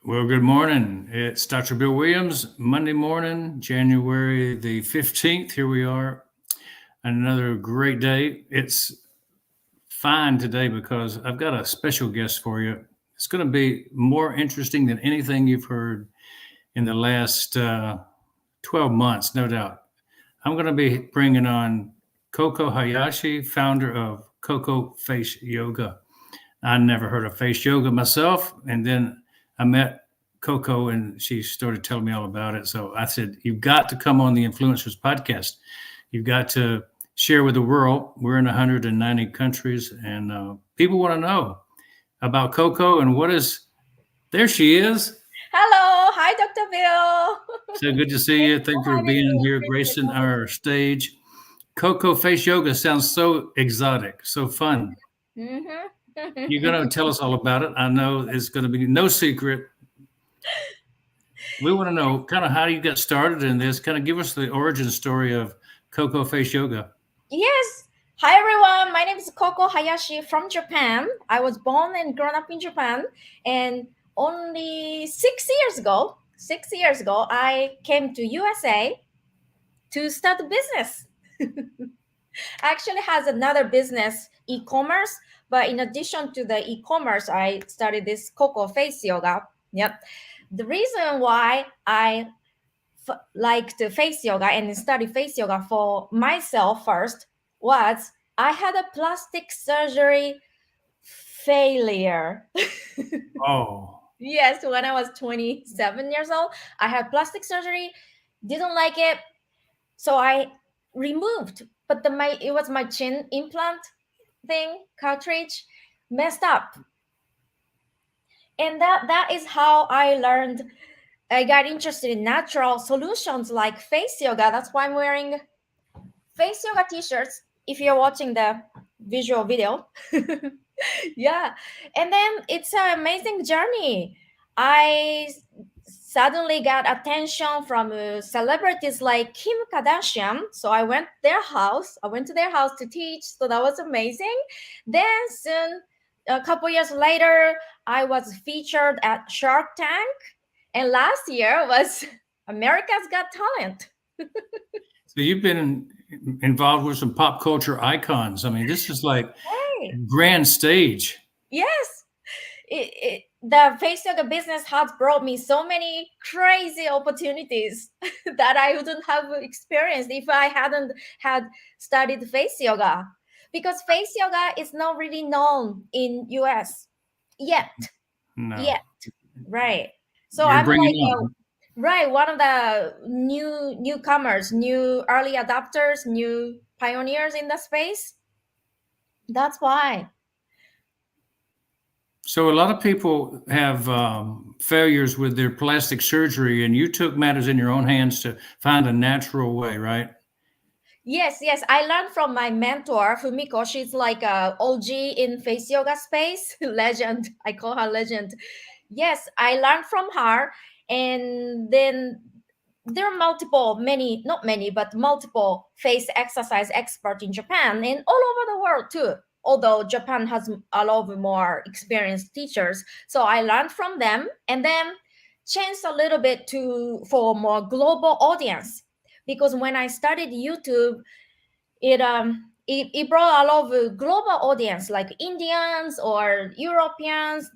Well, good morning. It's Dr. Bill Williams, Monday morning, January the 15th. Here we are. Another great day. It's fine today because I've got a special guest for you. It's going to be more interesting than anything you've heard in the last 12 months, no doubt. I'm going to be bringing on Koko Hayashi, founder of Koko Face Yoga. I never heard of face yoga myself. And then I met Coco and she started telling me all about it. So I said, you've got to come on the Influencers podcast. You've got to share with the world. We're in 190 countries and people want to know about Coco and what is, there she is. Hello. Hi, Dr. Bill. So good to see you. Thank you for being here, gracing our stage. Koko Face Yoga sounds so exotic, so fun. You're going to tell us all about it. I know it's going to be no secret. We want to know kind of how you got started in this. Kind of give us the origin story of Koko Face Yoga. Yes. Hi, everyone. My name is Koko Hayashi from Japan. I was born and grown up in Japan. And only 6 years ago, I came to USA to start a business. Actually has another business, e-commerce. But in addition to the e-commerce, I started this Koko Face Yoga. Yep. The reason why I liked face yoga and studied face yoga for myself first was I had a plastic surgery failure. Oh. Yes, when I was 27 years old, I had plastic surgery, didn't like it. So I removed, but it was my chin implant thing, cartridge, messed up. And that is how I got interested in natural solutions like face yoga. That's why I'm wearing face yoga t-shirts if you're watching the visual video. Yeah. And then it's an amazing journey. I suddenly got attention from celebrities like Kim Kardashian. So I went to their house to teach. So that was amazing. Then soon, a couple years later, I was featured at Shark Tank. And last year was America's Got Talent. So you've been involved with some pop culture icons. I mean, this is like grand stage. Yes. The face yoga business has brought me so many crazy opportunities that I wouldn't have experienced if I hadn't had studied face yoga. Because face yoga is not really known in US yet. No. Yet. Right. So You're I'm bringing right, one of the newcomers, new early adopters, new pioneers in the space. That's why. So a lot of people have failures with their plastic surgery, and you took matters in your own hands to find a natural way, right? Yes. I learned from my mentor, Fumiko. She's like a OG in face yoga space, legend. I call her legend. Yes, I learned from her. And then there are not many, but multiple face exercise experts in Japan and all over the world too. Although Japan has a lot of more experienced teachers. So I learned from them and then changed a little bit for more global audience. Because when I started YouTube, it brought a lot of global audience like Indians or Europeans.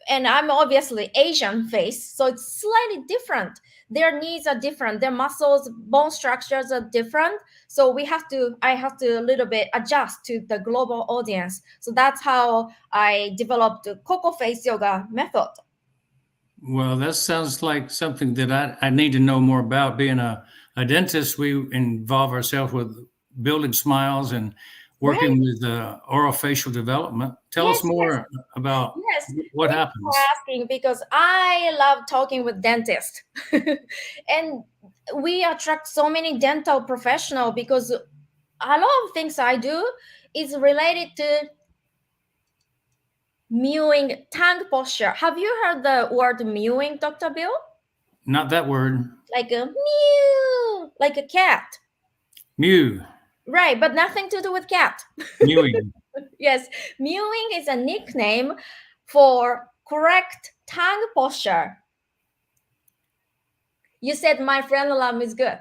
And I'm obviously Asian face, so it's slightly different. Their needs are different. Their muscles, bone structures are different. So I have to a little bit adjust to the global audience. So that's how I developed the Koko Face Yoga method. Well, that sounds like something that I need to know more about. Being a dentist, we involve ourselves with building smiles and working with orofacial development. Tell us more about what happens. Thanks for asking, because I love talking with dentists. And we attract so many dental professionals because a lot of things I do is related to mewing, tongue posture. Have you heard the word mewing, Dr. Bill? Not that word. Like a mew, like a cat. Mew. Right, but nothing to do with cat. Mewing. Yes, mewing is a nickname for correct tongue posture. You said my friend Lam is good.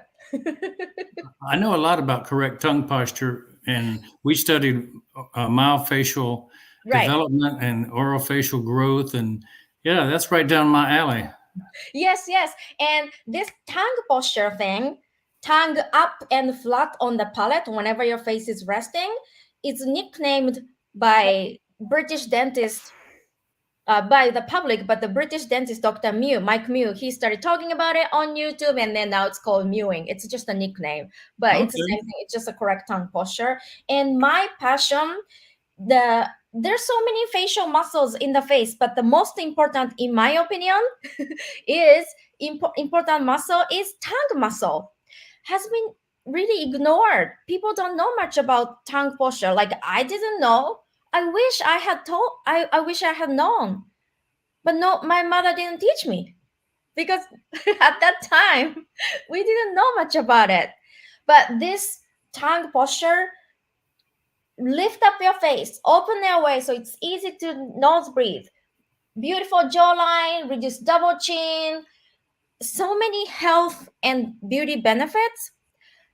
I know a lot about correct tongue posture, and we studied myofascial Right. development and orofacial growth, and yeah, that's right down my alley. Yes, yes. And this tongue posture thing, tongue up and flat on the palate whenever your face is resting, it's nicknamed by British dentist, by the public, but the British dentist, Dr. Mike Mew, he started talking about it on YouTube, and then now it's called mewing. It's just a nickname, but it's the Okay. same thing. It's just a correct tongue posture. And my passion, there's so many facial muscles in the face, but the most important, in my opinion, is important muscle is tongue muscle. Has been really ignored. People don't know much about tongue posture. Like I didn't know. I wish I had told. I wish I had known. But no, my mother didn't teach me because at that time we didn't know much about it. But this tongue posture, lift up your face, open airway so it's easy to nose breathe. Beautiful jawline, reduce double chin, so many health and beauty benefits.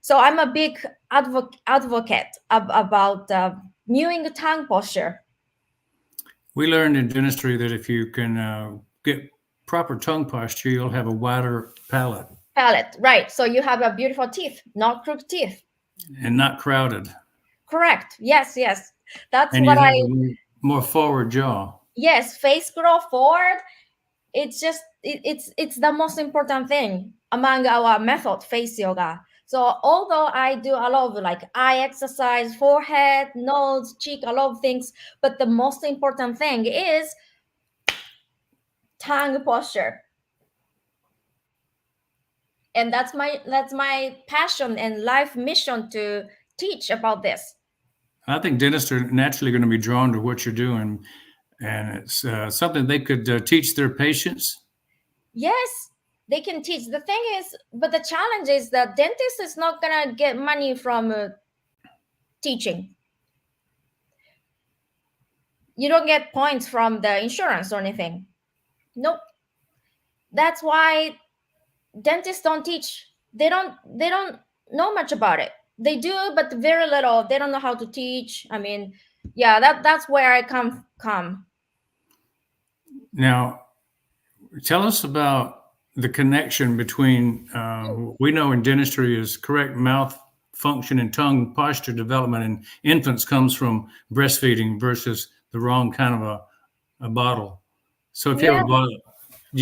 So I'm a big advocate about mewing the tongue posture. We learned in dentistry that if you can get proper tongue posture, you'll have a wider palate Palate, right? So you have a beautiful teeth, not crooked teeth. and not crowded, Correct. Yes, yes. That's and what you I. have a more forward jaw. Yes, face grow forward. It's just it's the most important thing among our method, face yoga. So although I do a lot of like eye exercise, forehead, nose, cheek, a lot of things, but the most important thing is tongue posture. And that's my passion and life mission to teach about this. I think dentists are naturally going to be drawn to what you're doing, and it's something they could teach their patients. Yes, they can teach. The thing is, but the challenge is that dentist is not gonna get money from teaching. You don't get points from the insurance or anything. Nope. That's why dentists don't teach. They don't know much about it. They do, but very little. They don't know how to teach. I mean, yeah, that's where I come. Now, tell us about the connection between we know in dentistry is correct mouth function and tongue posture development in infants comes from breastfeeding versus the wrong kind of a bottle. So if you have Yeah, a bottle,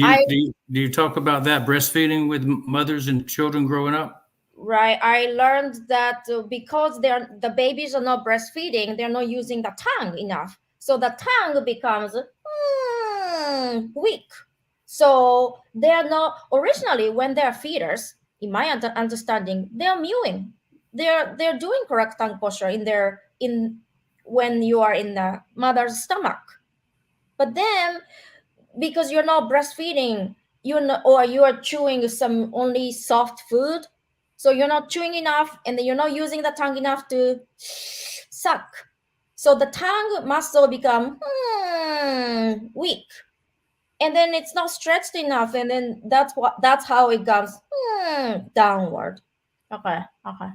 I do you talk about that breastfeeding with mothers and children growing up? right. I learned that because the babies are not breastfeeding, they're not using the tongue enough, so the tongue becomes weak. So they are not originally when they are feeders. In my understanding, they are mewing. They're doing correct tongue posture in when you are in the mother's stomach. But then because you're not breastfeeding, or you are chewing some only soft food, so you're not chewing enough, and then you're not using the tongue enough to suck. So the tongue muscle become weak, and then it's not stretched enough, and then that's how it comes downward. Okay, okay.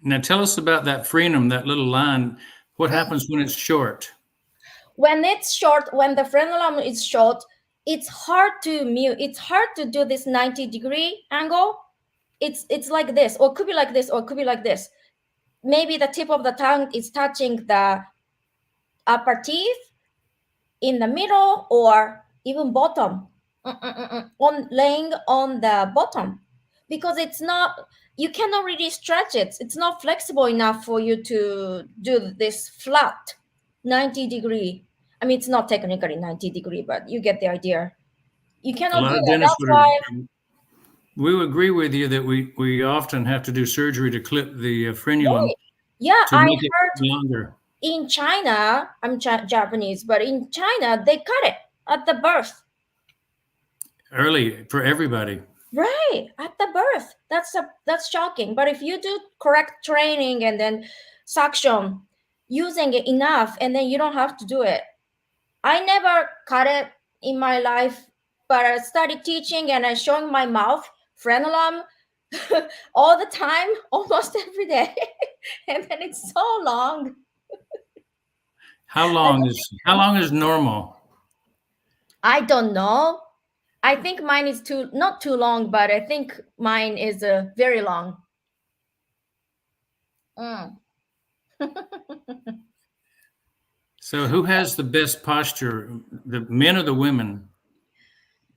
Now tell us about that frenum, that little line. What happens when it's short? When it's short, when the frenulum is short, it's hard to mute. It's hard to do this 90-degree angle. It's like this, or it could be like this, or it could be like this. Maybe the tip of the tongue is touching the upper teeth in the middle, or even bottom, on laying on the bottom, because it's not. You cannot really stretch it. It's not flexible enough for you to do this flat 90-degree. I mean, it's not technically 90-degree, but you get the idea. You A cannot lot do of that. dentists That's why, we would agree with you that we often have to do surgery to clip the frenulum right. Yeah, to I make it heard longer. in China, I'm Japanese, but in China, they cut it at the birth. Early for everybody. Right, at the birth. That's shocking. But if you do correct training and then suction, using it enough, and then you don't have to do it. I never cut it in my life, but I started teaching and I showing my mouth frenulum all the time, almost every day, and then it's so long. How long is normal? I don't know. I think mine is not too long, but I think mine is very long. Mm. So who has the best posture, the men or the women?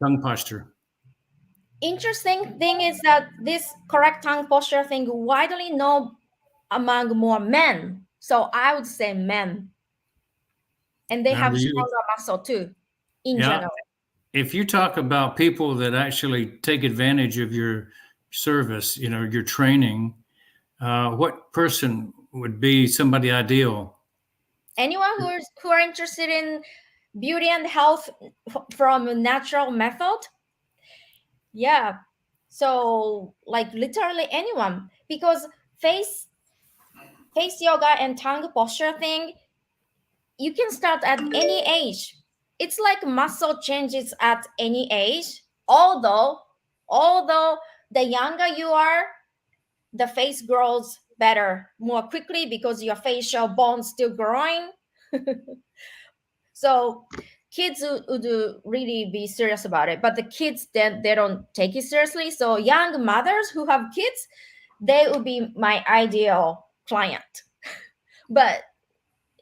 Tongue posture. Interesting thing is that this correct tongue posture thing widely known among more men. So I would say men, and they Now, have stronger muscle too, in yeah, general. if you talk about people that actually take advantage of your service, your training, what person would be somebody ideal? Anyone who are interested in beauty and health from a natural method, yeah. So like literally anyone, because face face yoga and tongue posture thing, you can start at any age. It's like muscle changes at any age. Although the younger you are, the face grows better more quickly because your facial bones still growing. So kids would really be serious about it, but the kids then they don't take it seriously. So young mothers who have kids, they would be my ideal client. But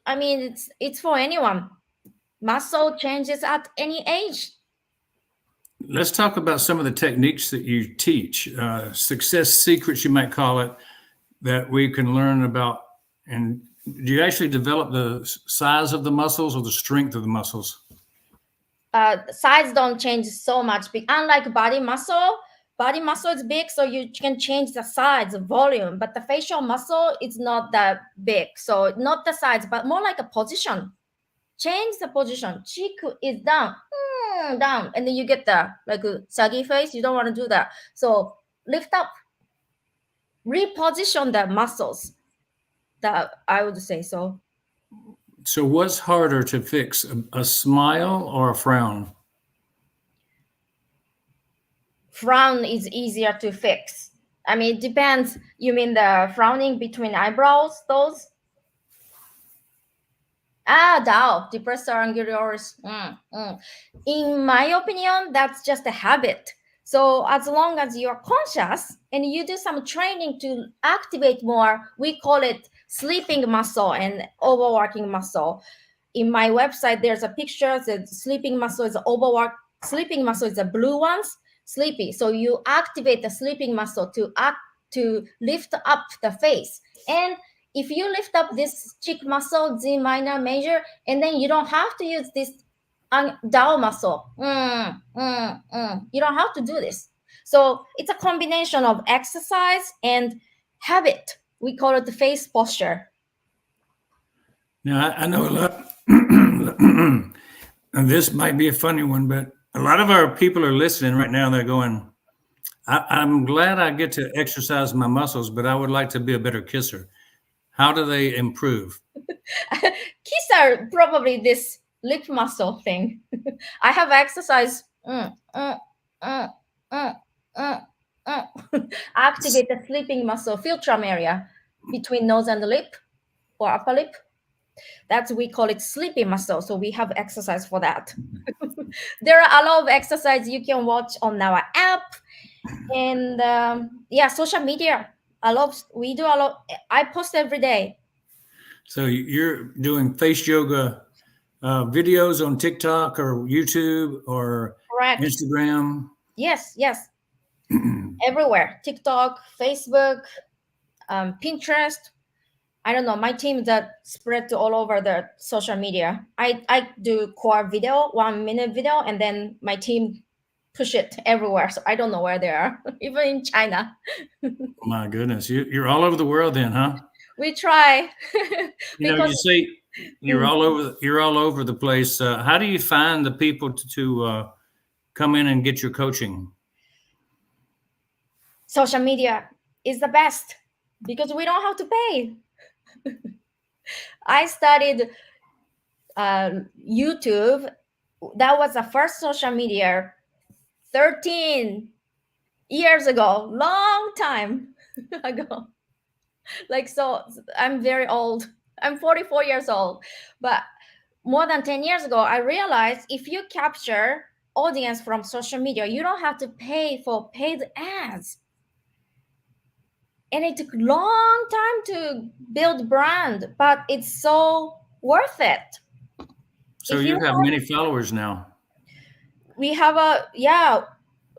I mean, it's for anyone. Muscle changes at any age. Let's talk about some of the techniques that you teach, success secrets, you might call it, that we can learn about. And do you actually develop the size of the muscles or the strength of the muscles? Size don't change so much. Unlike body muscle is big, so you can change the size, volume. But the facial muscle is not that big, so not the size, but more like a position. Change the position. Cheek is down, down, and then you get the like a saggy face. You don't want to do that. So lift up, reposition the muscles. That I would say so. So, what's harder to fix, a smile or a frown? Frown is easier to fix. I mean, it depends. You mean the frowning between eyebrows, those? Doubt, depressor angulars. In my opinion, that's just a habit. So as long as you're conscious and you do some training to activate more, we call it sleeping muscle and overworking muscle. In my website, there's a picture that sleeping muscle is overwork. Sleeping muscle is the blue ones, sleepy. So you activate the sleeping muscle to lift up the face. And if you lift up this cheek muscle, Z minor, major, and then you don't have to use this down muscle. You don't have to do this. So it's a combination of exercise and habit. We call it the face posture. Now, I know a lot, and this might be a funny one, but a lot of our people are listening right now. They're going, I'm glad I get to exercise my muscles, but I would like to be a better kisser. How do they improve? Kiss are probably this lip muscle thing. I have exercise. Activate the sleeping muscle, philtrum area between nose and the lip or upper lip. That's we call it sleeping muscle. So we have exercise for that. There are a lot of exercise you can watch on our app and yeah, social media. We do a lot. I post every day. So you're doing face yoga videos on TikTok or YouTube or Correct. Instagram? Yes, yes. Everywhere. TikTok, Facebook, Pinterest. I don't know. My team that spread to all over the social media. I do core video, 1 minute video, and then my team push it everywhere. So I don't know where they are, even in China. My goodness, you're all over the world then, huh? We try You because say you're all over. You're all over the place. How do you find the people to come in and get your coaching? social media is the best because we don't have to pay. I studied YouTube that was the first social media 13 years ago, long time ago. Like, so I'm very old. I'm 44 years old. But more than 10 years ago, I realized if you capture audience from social media, you don't have to pay for paid ads. And it took long time to build brand, but it's so worth it. So If you you have many followers now. we have a, yeah,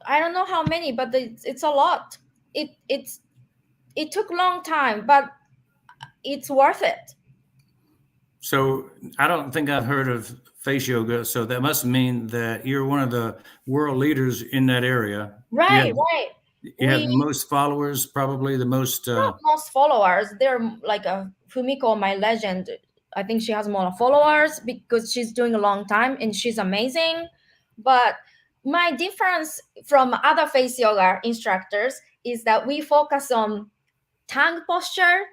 I don't know how many, but it's a lot. It took a long time, but it's worth it. So I don't think I've heard of face yoga. So that must mean that you're one of the world leaders in that area. Right, right. You have We the most followers, probably the most. not most followers. They're like a Fumiko, my legend. I think she has more followers because she's doing a long time and she's amazing. But my difference from other face yoga instructors is that we focus on tongue posture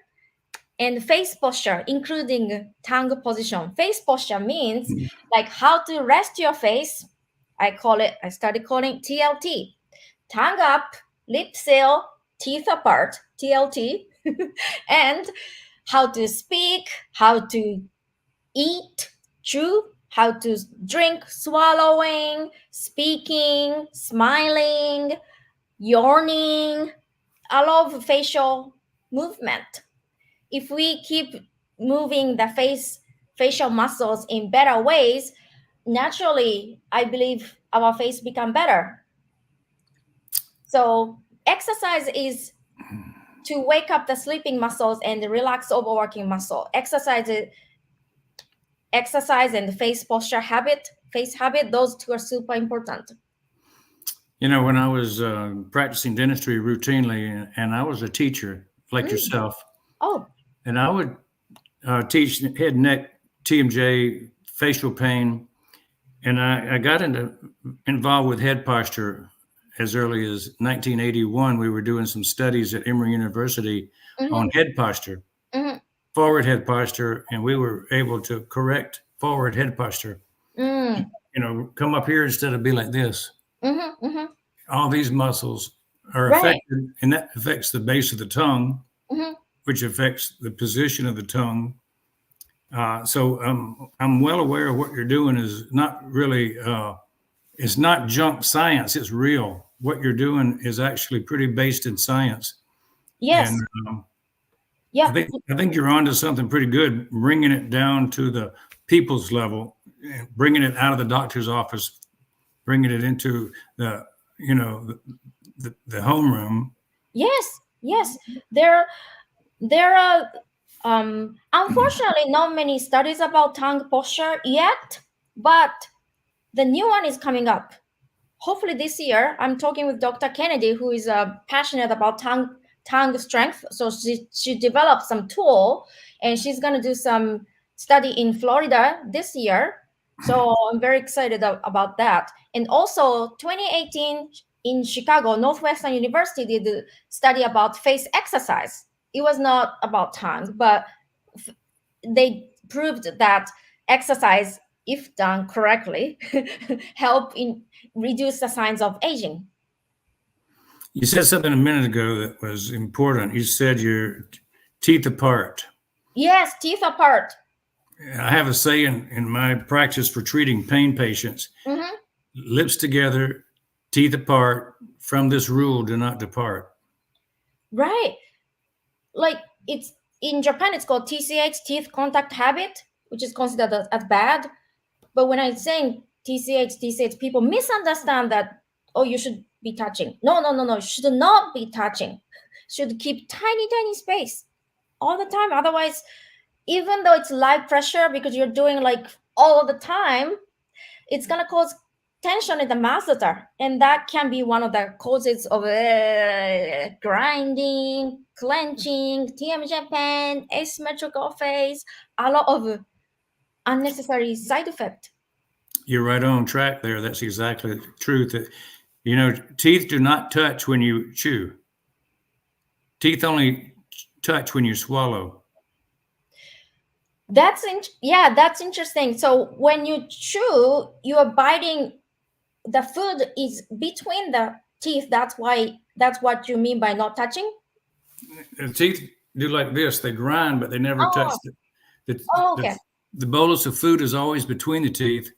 and face posture, including tongue position. Face posture means like how to rest your face. I started calling TLT. Tongue up, lip seal, teeth apart, TLT. And how to speak, how to eat, chew, how to drink, swallowing, speaking, smiling, yawning, a lot of facial movement. If we keep moving the facial muscles in better ways, naturally, I believe our face become better. So exercise is to wake up the sleeping muscles and relax overworking muscle. Exercise and face posture habit, face habit, those two are super important. You know, when I was practicing dentistry routinely, and I was a teacher like yourself, Oh, and I would teach head, neck, TMJ, facial pain, and I got involved with head posture as early as 1981. We were doing some studies at Emory University on head posture, forward head posture, and we were able to correct forward head posture. You know, come up here instead of be like this. All these muscles are right. affected, and that affects the base of the tongue, which affects the position of the tongue. So I'm well aware of what you're doing is not really, it's not junk science. It's real. What you're doing is actually pretty based in science. Yes. And Yeah. I think you're onto something pretty good, bringing it down to the people's level, bringing it out of the doctor's office, bringing it into the, you know, the homeroom. Yes. Yes. There are unfortunately not many studies about tongue posture yet, but the new one is coming up. Hopefully this year. I'm talking with Dr. Kennedy, who is passionate about tongue strength. So she developed some tool, and she's gonna do some study in Florida this year. So I'm very excited about that. And also 2018 in Chicago, Northwestern University did a study about face exercise. It was not about tongue, but they proved that exercise, if done correctly, help in reduce the signs of aging. You said something a minute ago that was important. You said your teeth apart. Yes, teeth apart. I have a saying in my practice for treating pain patients: lips together, teeth apart. From this rule, do not depart. Right. Like it's in Japan, it's called TCH, teeth contact habit, which is considered as bad. But when I'm saying TCH, people misunderstand that, oh, you should be touching. No, no, no, no. You should not be touching. Should keep tiny, tiny space all the time. Otherwise, even though it's light pressure because you're doing like all the time, it's gonna cause tension in the masseter, and that can be one of the causes of grinding, clenching, TMJ pain, asymmetrical face, a lot of unnecessary side effect. You're right on track there. That's exactly the truth. That, you know, teeth do not touch when you chew. Teeth only touch when you swallow. That's that's interesting. So when you chew, you are biting. The food is between the teeth. That's what you mean by not touching. The teeth do like this. They grind, but they never touch Oh, the, oh, the, okay. the bolus of food is always between the teeth,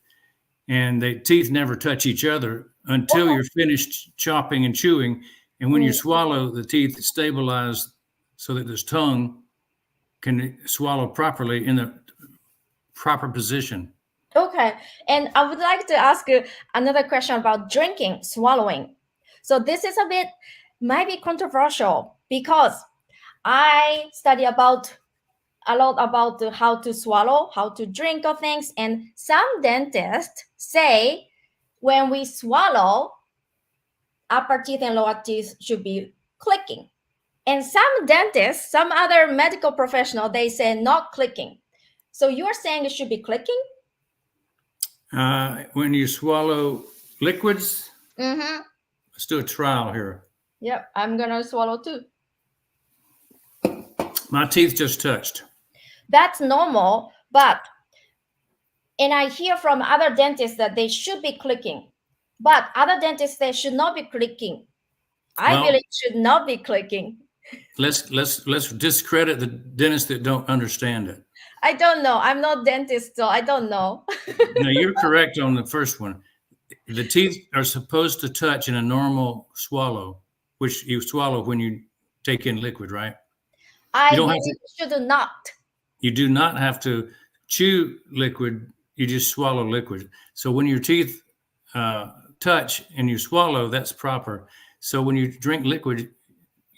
and the teeth never touch each other until Okay. you're finished chopping and chewing. And when you Mm, swallow, the teeth stabilize so that this tongue can swallow properly in the proper position. okay. And I would like to ask you another question about drinking, swallowing. So this is a bit might be controversial because I study about a lot about how to swallow, how to drink of things, and some dentists say when we swallow, upper teeth and lower teeth should be clicking. And some dentists, some other medical professional, they say not clicking. So you're saying it should be clicking? When you swallow liquids, Mm-hmm. let's do a trial here. Yep, I'm gonna swallow too. My teeth just touched. That's normal, but and I hear from other dentists that they should be clicking, but other dentists they should not be clicking. I Well, believe should not be clicking. let's discredit the dentists that don't understand it. I don't know. I'm not dentist, so I don't know. No, you're correct on the first one. The teeth are supposed to touch in a normal swallow, which you swallow when you take in liquid, right? You I don't have believe to. should not. You do not have to chew liquid. You just swallow liquid. So when your teeth touch and you swallow, that's proper. So when you drink liquid,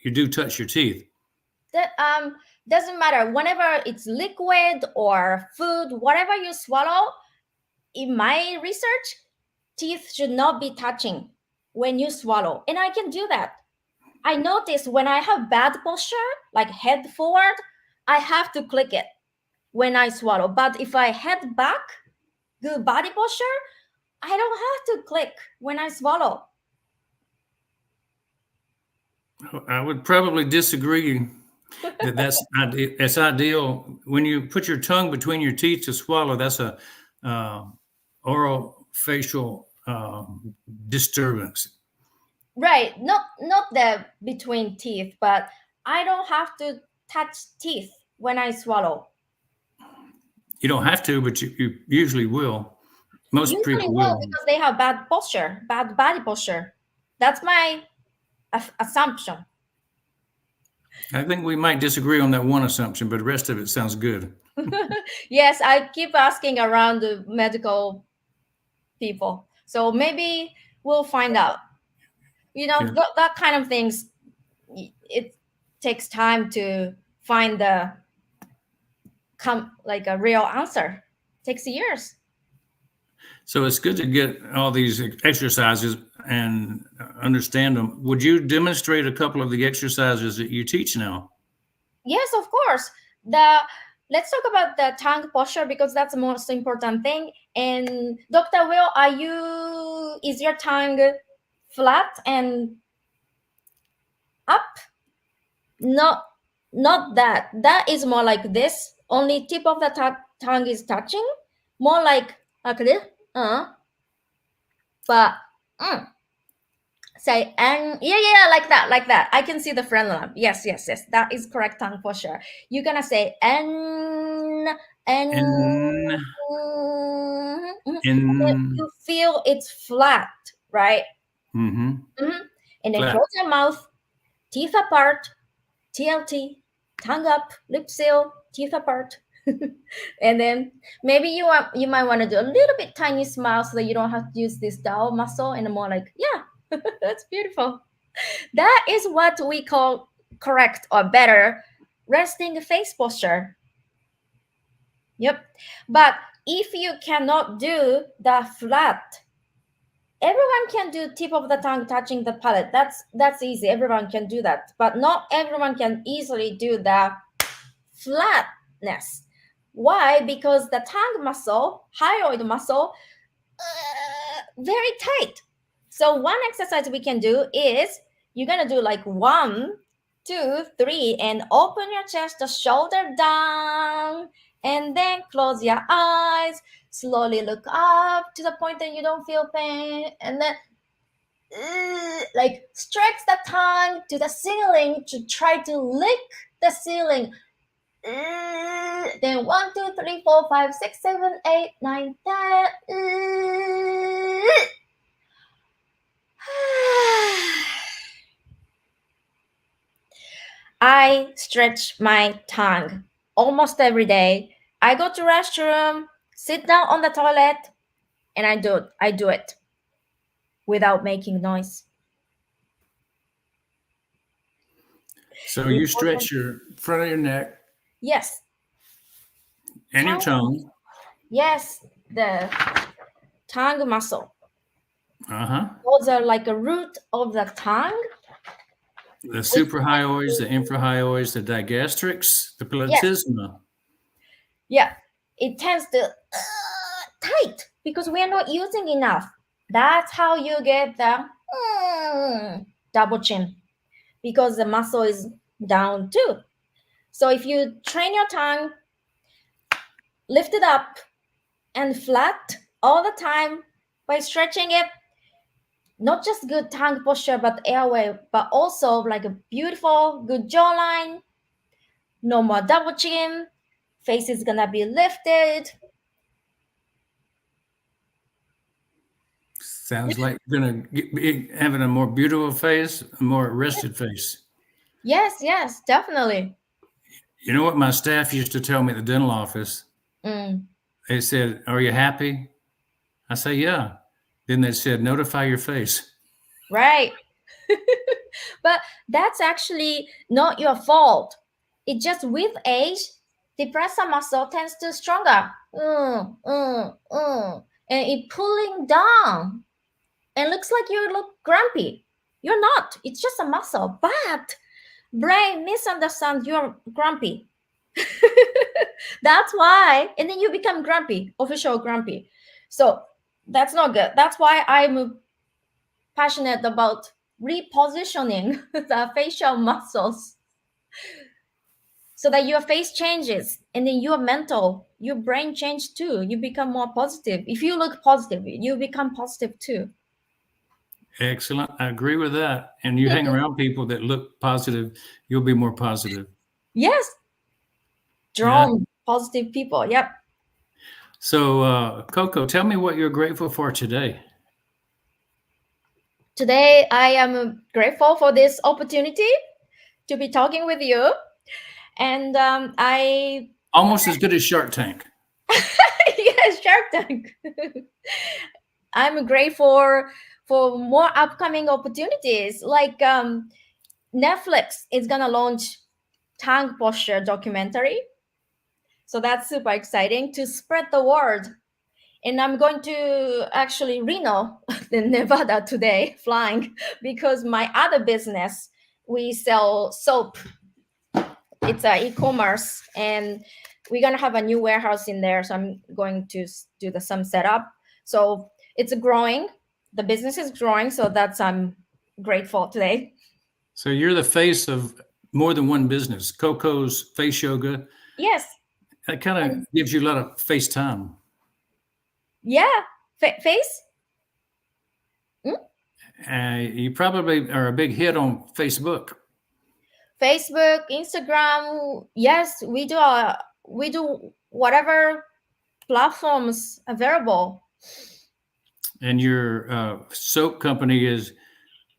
you do touch your teeth. That doesn't matter. Whenever it's liquid or food, whatever you swallow, in my research, teeth should not be touching when you swallow. And I can do that. I notice when I have bad posture, like head forward, I have to click it when I swallow. But if I head back, good body posture, I don't have to click when I swallow. I would probably disagree that that's ideal. When you put your tongue between your teeth to swallow, that's a uh, oral facial disturbance. Right, not the between teeth, but I don't have to touch teeth when I swallow. You don't have to, but you usually will. Most Usually people will will. because they have bad posture, bad body posture. That's my assumption. I think we might disagree on that one assumption, but the rest of it sounds good. Yes, I keep asking around the medical people. So maybe we'll find out. You know, Yeah. that kind of things, it takes time to find the like a real answer. Takes years. So it's good to get all these exercises and understand them. Would you demonstrate a couple of the exercises that you teach now? Yes, of course. The Let's talk about the tongue posture because that's the most important thing. And Dr. Will, is your tongue flat and up? No, not that. That is more like this. Only tip of the tongue is touching. More like this. But say and yeah, like that. I can see the friend lamp. Yes. That is correct tongue posture. You're gonna say and And you feel it's flat, right? mm-hmm. And then Flat. close your mouth, teeth apart, TLT, tongue up, lip seal, teeth apart. And then maybe you might want to do a little bit tiny smile so that you don't have to use this dowel muscle and more like, yeah, that's beautiful. That is what we call correct or better resting face posture. Yep. But if you cannot do the flat, everyone can do tip of the tongue touching the palate. That's easy. Everyone can do that. But not everyone can easily do the flatness. Why? Because the tongue muscle, hyoid muscle, very tight. So one exercise we can do is you're gonna do like 1, 2, 3, and open your chest, the shoulder down, And then close your eyes, slowly look up to the point that you don't feel pain, and then like stretch the tongue to the ceiling to try to lick the ceiling. Then 1, 2, 3, 4, 5, 6, 7, 8, 9, 10. I stretch my tongue almost every day. I go to restroom, sit down on the toilet, and I do it without making noise. So you stretch your front of your neck Yes. and your tongue. Yes, the tongue muscle. Uh-huh. Those are like a root of the tongue. The suprahyoids, the infrahyoids, the digastrics, the platysma. Yeah, it tends to tight because we are not using enough. That's how you get the double chin, because the muscle is down too. So if you train your tongue, lift it up and flat all the time by stretching it, not just good tongue posture but airway, but also like a beautiful good jawline, no more double chin, face is gonna be lifted. Sounds like you're going to be having a more beautiful face, a more rested face. Yes, definitely. You know what my staff used to tell me at the dental office? They said, "Are you happy?" I say, "Yeah." Then they said, "Notify your face." Right. But that's actually not your fault. It just with age, the depressor muscle tends to stronger. And it pulling down. And looks like you look grumpy. You're not. It's just a muscle. But brain misunderstands you're grumpy. That's why. And then you become grumpy, official grumpy. So that's not good. That's why I'm passionate about repositioning the facial muscles so that your face changes, and then your brain changes too. You become more positive. If you look positive, you become positive too. Excellent. I agree with that. And you hang around people that look positive, you'll be more positive. Yes. Drawn positive people. Yep. So, Koko, tell me what you're grateful for today. Today, I am grateful for this opportunity to be talking with you. And I Almost as good as Shark Tank. yes, Shark Tank. I'm grateful for more upcoming opportunities. Like Netflix is gonna launch tongue posture documentary, so that's super exciting to spread the word. And I'm going to actually Reno, in Nevada today, flying, because my other business, we sell soap. It's a e-commerce, and we're gonna have a new warehouse in there. So I'm going to do some setup. So it's growing. The business is growing. So that's I'm grateful today. So you're the face of more than one business. Koko's Face Yoga. Yes. That kind of gives you a lot of face time. Yeah. Face. You probably are a big hit on Facebook. Facebook, Instagram. Yes, we do whatever platforms available. And your soap company is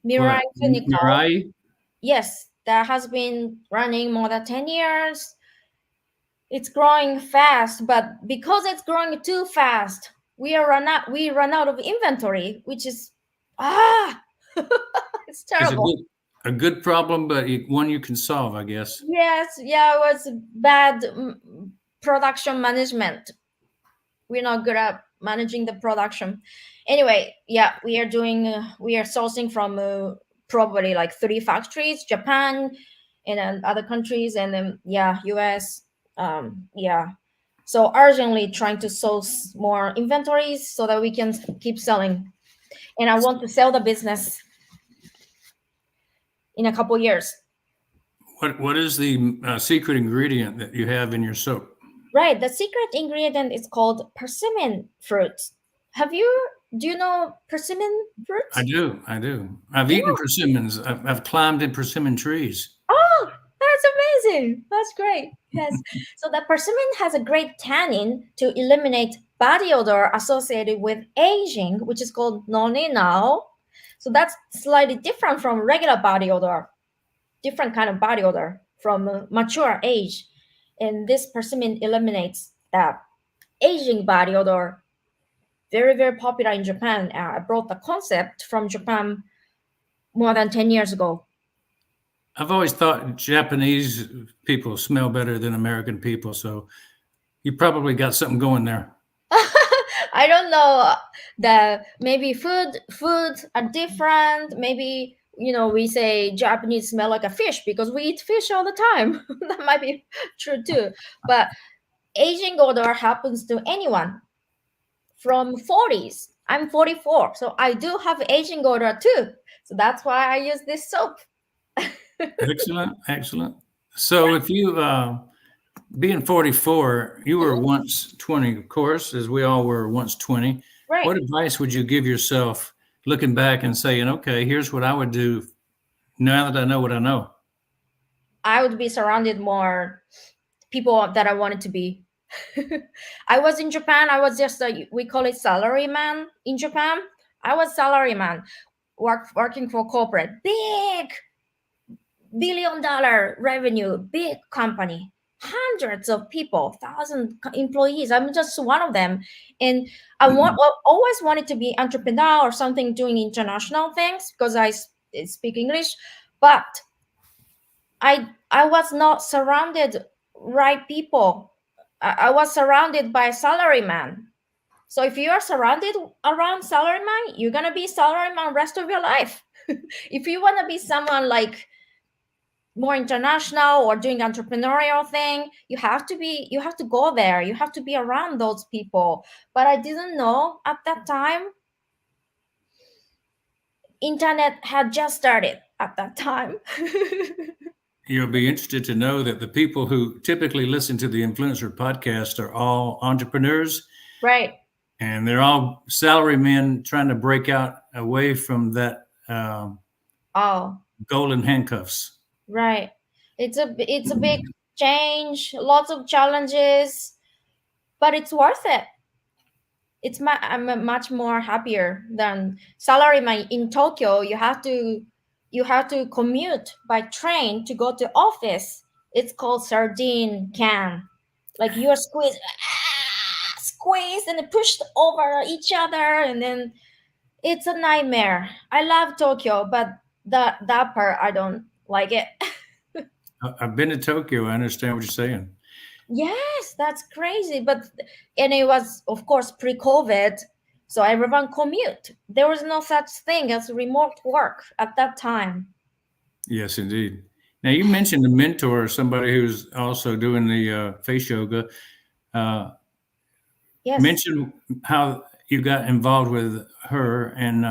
Mirai what? Clinical. Mirai? Yes, that has been running more than 10 years. It's growing fast, but because it's growing too fast, we run out of inventory, which is it's terrible. It's a good problem, but one you can solve, I guess. Yes, yeah, it was bad production management. We're not good at managing the production. Anyway, yeah, we are sourcing from probably like 3 factories, Japan, and then other countries, and then US. So urgently trying to source more inventories so that we can keep selling. And I want to sell the business in a couple years. What is the secret ingredient that you have in your soap? Right. The secret ingredient is called persimmon fruit. Have you do you know persimmon I fruit? do. I do. I've Yeah. eaten persimmons. I've climbed in persimmon trees. Oh, that's amazing. That's great. Yes. So the persimmon has a great tannin to eliminate body odor associated with aging, which is called noninal. So that's slightly different from regular body odor, different kind of body odor from mature age. And this persimmon eliminates that aging body odor. Very, very popular in Japan. I brought the concept from Japan more than 10 years ago. I've always thought Japanese people smell better than American people, so you probably got something going there. I don't know. The maybe food are different. Maybe we say Japanese smell like a fish because we eat fish all the time. That might be true too. But aging odor happens to anyone from 40s. I'm 44, so I do have aging odor too. So that's why I use this soap. Excellent, excellent. So if you being 44, you were Mhm. once 20, of course, as we all were once 20. Right. What advice would you give yourself looking back and saying, okay, here's what I would do now that I know what I know? I would be surrounded more people that I wanted to be. I was in Japan. I was just we call it salaryman in Japan. I was salaryman, working for corporate, big billion-dollar revenue, big company, hundreds of people, thousand employees. I'm just one of them, and always wanted to be entrepreneur or something doing international things because speak English, but I was not surrounded right people. I was surrounded by salaryman. So if you are surrounded around salaryman, you're gonna be salaryman rest of your life. If you wanna be someone like more international or doing entrepreneurial thing, you have to go there. You have to be around those people. But I didn't know at that time. Internet had just started at that time. You'll be interested to know that the people who typically listen to the Influencer podcast are all entrepreneurs Right. and they're all salary men trying to break out away from that Oh, golden handcuffs. right. It's a big change, lots of challenges, but it's worth it. I'm much more happier than salaryman in Tokyo. You have to commute by train to go to office. It's called sardine can. Like you are squeezed and pushed over each other, and then it's a nightmare. I love Tokyo, but that part I don't like it. I've been to Tokyo. I understand what you're saying. Yes, that's crazy. And it was, of course, pre-COVID, so everyone commute. There was no such thing as remote work at that time. Yes, indeed. Now, you mentioned a mentor, somebody who's also doing the face yoga. Uh, Yes, mention how you got involved with her and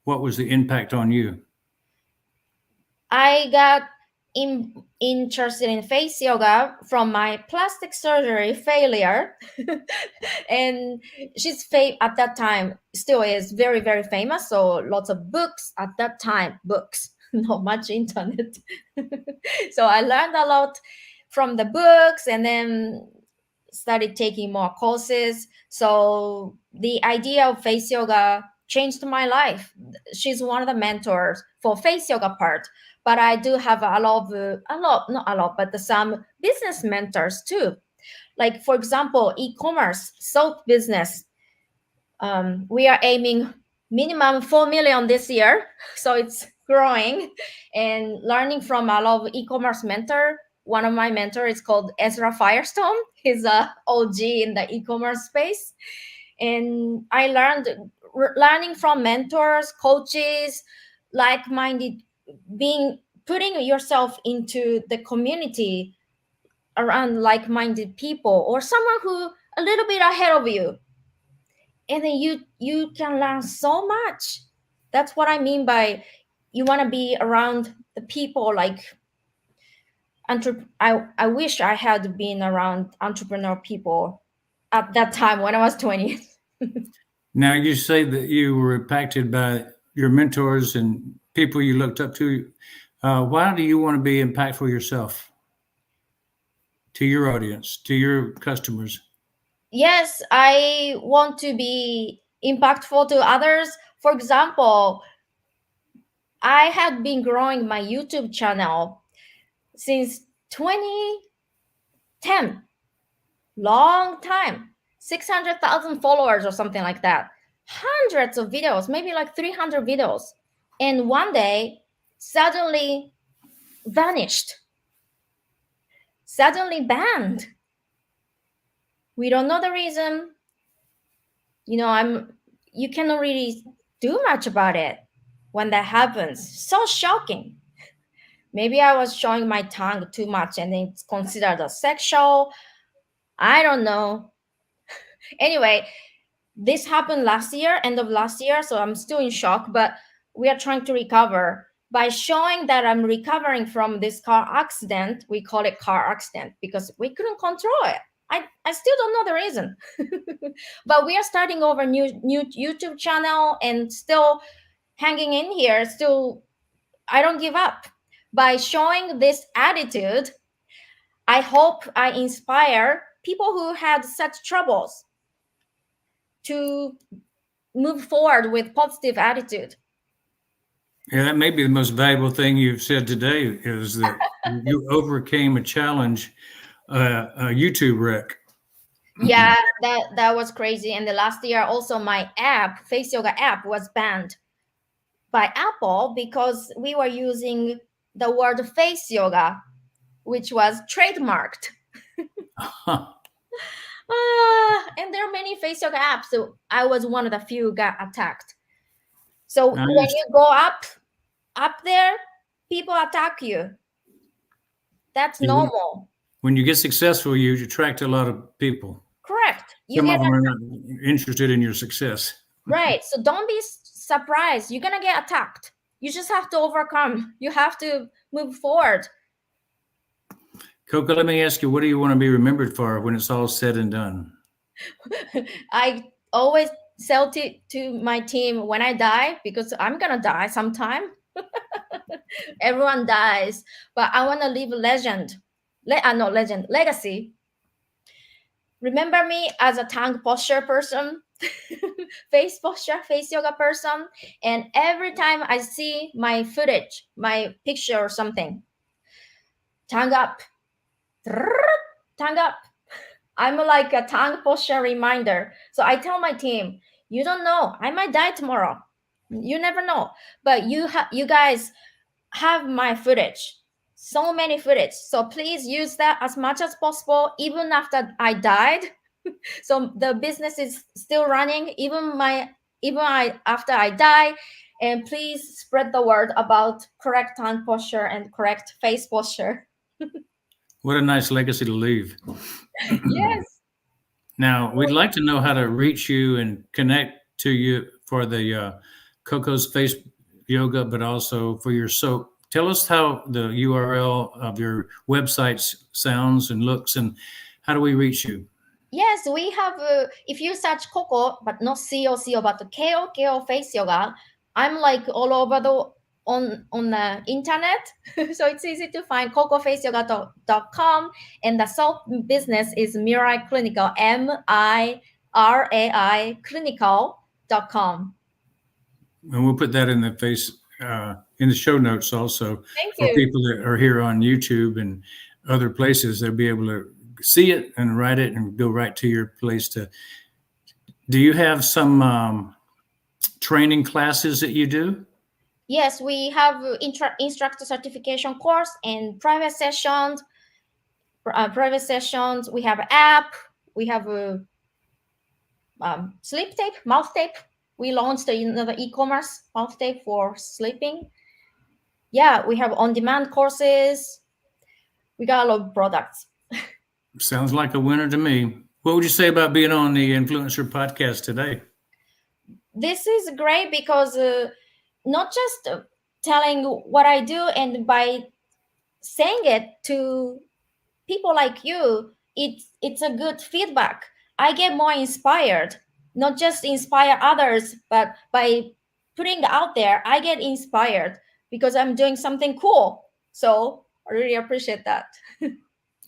what was the impact on you. I got interested in face yoga from my plastic surgery failure, and at that time still is very very famous. So lots of books at that time, books, not much internet. So I learned a lot from the books, and then started taking more courses. So the idea of face yoga changed my life. She's one of the mentors for face yoga part, but I do have not a lot, but some business mentors too. Like for example, e-commerce, soap business. We are aiming minimum 4 million this year, so it's growing, and learning from a lot of e-commerce mentor. One of my mentors is called Ezra Firestone. He's a OG in the e-commerce space, and I learning from mentors, coaches, like-minded, being putting yourself into the community around like-minded people or someone who a little bit ahead of you, and then you can learn so much. That's what I mean by you want to be around the people like I wish I had been around entrepreneur people at that time when I was 20. Now, you say that you were impacted by your mentors and people you looked up to. Why do you want to be impactful yourself to your audience, to your customers? Yes, I want to be impactful to others. For example, I had been growing my YouTube channel since 2010, long time, 600,000 followers or something like that, hundreds of videos, maybe like 300 videos. And one day, suddenly vanished, suddenly banned. We don't know the reason. You cannot really do much about it when that happens. So shocking. Maybe I was showing my tongue too much and it's considered a sexual. I don't know. Anyway, this happened last year, end of last year, so I'm still in shock, but we are trying to recover. By showing that I'm recovering from this car accident, we call it car accident because we couldn't control it. I still don't know the reason. But we are starting over new YouTube channel and still hanging in here. Still, I don't give up. By showing this attitude, I hope I inspire people who had such troubles to move forward with positive attitude. Yeah, that may be the most valuable thing you've said today is that you overcame a challenge, a YouTube wreck. Yeah, that was crazy. And the last year also my app, Face Yoga app, was banned by Apple because we were using the word face yoga, which was trademarked. And there are many face yoga apps. So I was one of the few got attacked. So when you go up there, people attack you. That's normal. When you get successful, you attract a lot of people. Correct. You Some get of them are not interested in your success. right. So don't be surprised. You're gonna get attacked. You just have to overcome. You have to move forward. Koko, let me ask you, what do you want to be remembered for when it's all said and done? I always tell to my team when I die, because I'm gonna die sometime. Everyone dies, but I want to leave a legend. No legend, legacy. Remember me as a tongue posture person, face posture, face yoga person. And every time I see my footage, my picture or something, tongue up, tongue up. I'm like a tongue posture reminder. So I tell my team, you don't know, I might die tomorrow. You never know. But you guys have my footage, so many footage. So please use that as much as possible, even after I died. So the business is still running, after I die. And please spread the word about correct tongue posture and correct face posture. What a nice legacy to leave. Yes. Now, we'd like to know how to reach you and connect to you for the Koko's Face Yoga, but also for your soap. Tell us how the URL of your website sounds and looks, and how do we reach you? Yes, we have. If you search Koko, but not CO, but KO Face Yoga, I'm like all over on the internet, so it's easy to find kokofaceyoga.com, and the soap business is Mirai Clinical, MIRAI Clinical.com. And we'll put that in the show notes also. Thank For you. people that are here on YouTube and other places. They'll be able to see it and write it and go right to your place. Do you have some training classes that you do? Yes, we have instructor certification course and private sessions. We have an app. We have a sleep tape, mouth tape. We launched another e-commerce mouth tape for sleeping. Yeah, we have on-demand courses. We got a lot of products. Sounds like a winner to me. What would you say about being on the Influencer podcast today? This is great because not just telling what I do, and by saying it to people like you, it's a good feedback. I get more inspired, not just inspire others, but by putting it out there, I get inspired because I'm doing something cool. So I really appreciate that.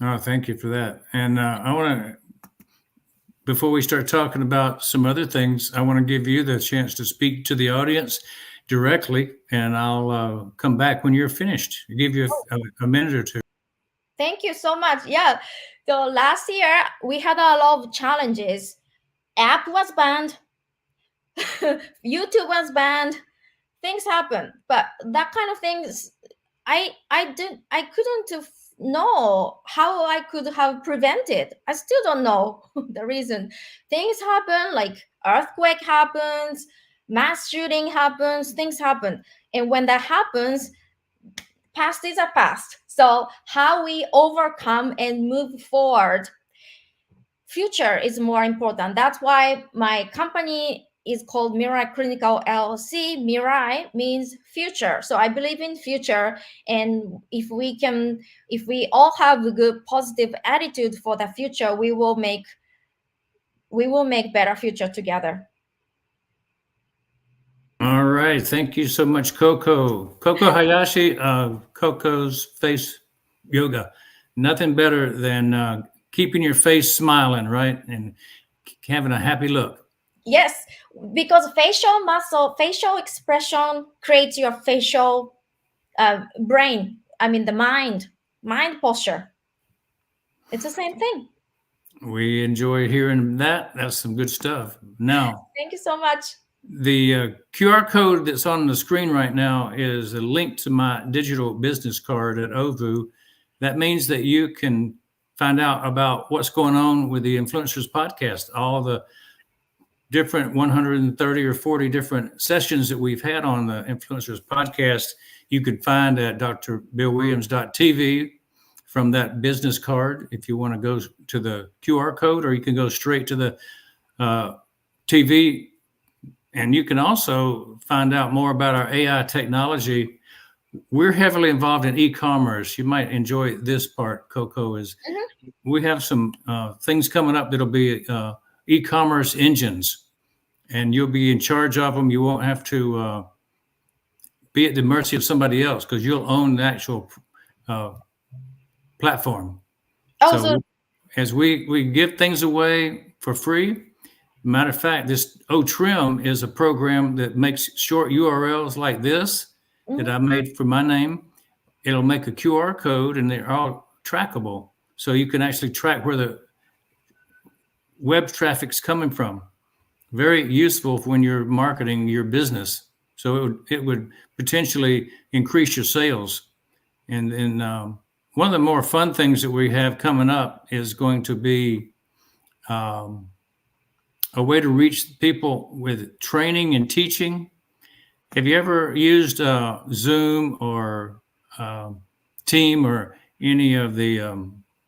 Oh, thank you for that. And I want to, before we start talking about some other things, I want to give you the chance to speak to the audience directly, and I'll come back when you're finished. I'll give you a minute or two. Thank you so much. Yeah. So last year we had a lot of challenges. App was banned, YouTube was banned, things happen. But that kind of things I couldn't know how I could have prevented. I still don't know the reason. Things happen, like earthquake happens, mass shooting happens, things happen. And when that happens, past is a past. So how we overcome and move forward, future is more important. That's why my company is called Mirai Clinical LLC. Mirai means future. So I believe in future. And if we all have a good positive attitude for the future, we will make better future together. All right. Thank you so much, Koko. Koko Hayashi, Koko's Face Yoga. Nothing better than keeping your face smiling, right? And having a happy look. Yes, because facial muscle, facial expression creates your facial brain. I mean, the mind posture. It's the same thing. We enjoy hearing that. That's some good stuff. Now, Thank you so much. the QR code that's on the screen right now is a link to my digital business card at OVU. That means that you can find out about what's going on with the Influencers Podcast, all the different 130 or 40 different sessions that we've had on the Influencers Podcast. You can find at drbillwilliams.tv from that business card if you want to go to the QR code, or you can go straight to the TV. And you can also find out more about our AI technology. We're heavily involved in e-commerce. You might enjoy this part, Koko, is we have some things coming up that'll be e-commerce engines, and you'll be in charge of them. You won't have to be at the mercy of somebody else because you'll own the actual platform. So as we give things away for free, matter of fact, this OTrim is a program that makes short URLs like this that I made for my name. It'll make a QR code, and they're all trackable. So you can actually track where the web traffic's coming from. Very useful when you're marketing your business. So it would potentially increase your sales. And then one of the more fun things that we have coming up is going to be a way to reach people with training and teaching. Have you ever used Zoom or Team or any of the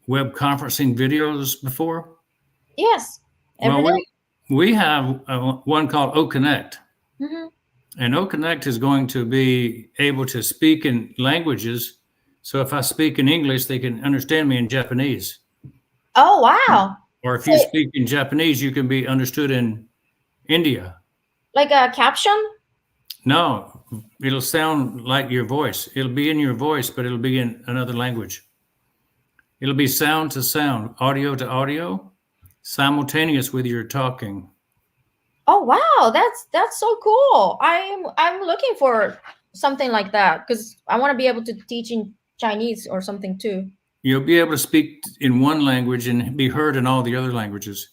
web conferencing videos before? Yes. Well, we have one called OConnect. And OConnect is going to be able to speak in languages. So if I speak in English, they can understand me in Japanese. Oh, wow. Or if you speak in Japanese, you can be understood in India. Like a caption? No, it'll sound like your voice. It'll be in your voice, but it'll be in another language. It'll be sound to sound, audio to audio, simultaneous with your talking. Oh, wow. That's so cool. I'm looking for something like that because I want to be able to teach in Chinese or something too. You'll be able to speak in one language and be heard in all the other languages.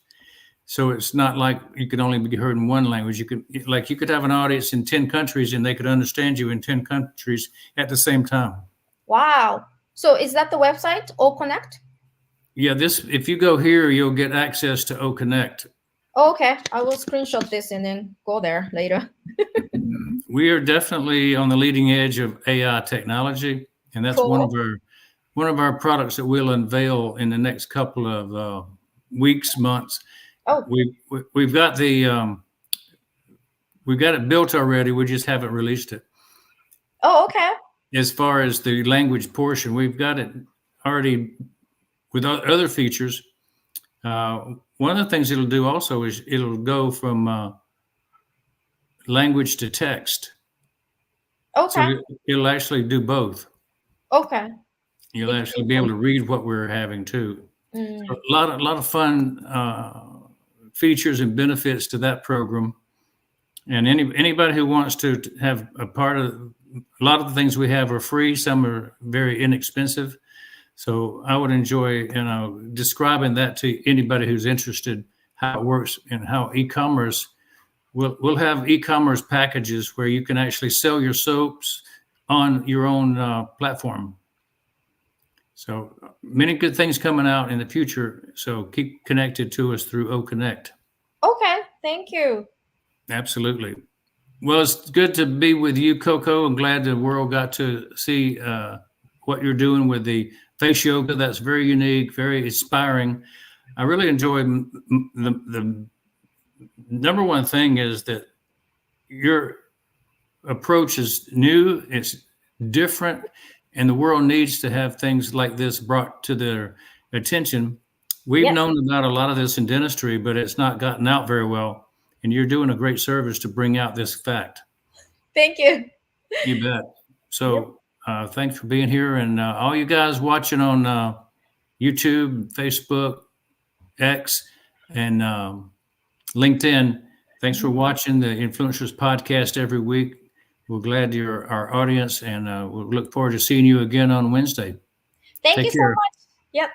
So it's not like you could only be heard in one language. You could have an audience in 10 countries and they could understand you in 10 countries at the same time. Wow. So is that the website, OConnect? Yeah, if you go here, you'll get access to OConnect. Oh, okay. I will screenshot this and then go there later. We are definitely on the leading edge of AI technology, and that's Cool. one of our products that we'll unveil in the next couple of weeks, months. Oh, we've got it built already. We just haven't released it. oh, okay. as far as the language portion, we've got it already with other features. One of the things it'll do also is it'll go from language to text. So Okay. it'll actually do both. Okay. You'll It's actually be able simple. to read what we're having too. So Mm. a lot of fun features and benefits to that program. And anybody who wants to have a part of a lot of the things we have are free. Some are very inexpensive. So I would enjoy, describing that to anybody who's interested, how it works and how e-commerce. We'll have e-commerce packages where you can actually sell your soaps on your own platform. So many good things coming out in the future. So keep connected to us through OConnect. Okay. Thank you. Absolutely. Well, it's good to be with you, Koko. I'm glad the world got to see what you're doing with the face yoga. That's very unique, very inspiring. I really enjoy the number one thing is that your approach is new, it's different, and the world needs to have things like this brought to their attention. We've Yes. known about a lot of this in dentistry, but it's not gotten out very well. And you're doing a great service to bring out this fact. Thank you. You bet. Yep. So thanks for being here. And all you guys watching on YouTube, Facebook, X, and LinkedIn, thanks for watching the Influencers Podcast every week. We're glad you're our audience, and we'll look forward to seeing you again on Wednesday. Thank Take you so care. much. Yep.